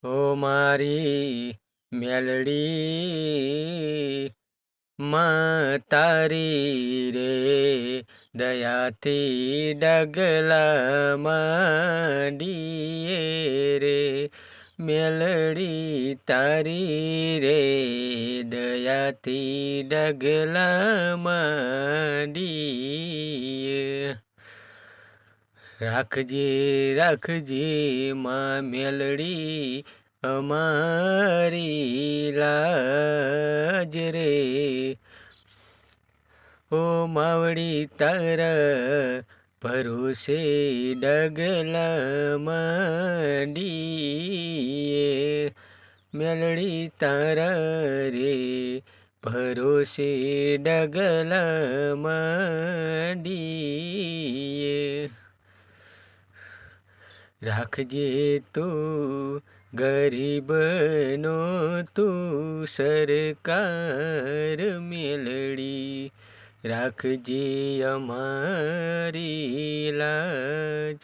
ઓ મારી મેલડી માં તારી રે દયાથી ડગલા માંડીએ રે મેલડી તારી રે દયાથી ડગલા માંડીએ રાખજે રાખજે માં મેલડી અમારી લાજ રે ઓ માવડી તારા ભરોસે ડગલા માંડીએ મેલડી તારા રે ભરોસે ડગલા માંડીએ રાખજે તું ગરીબનો તું સરકાર મેલડી રાખજે અમારી લાજ।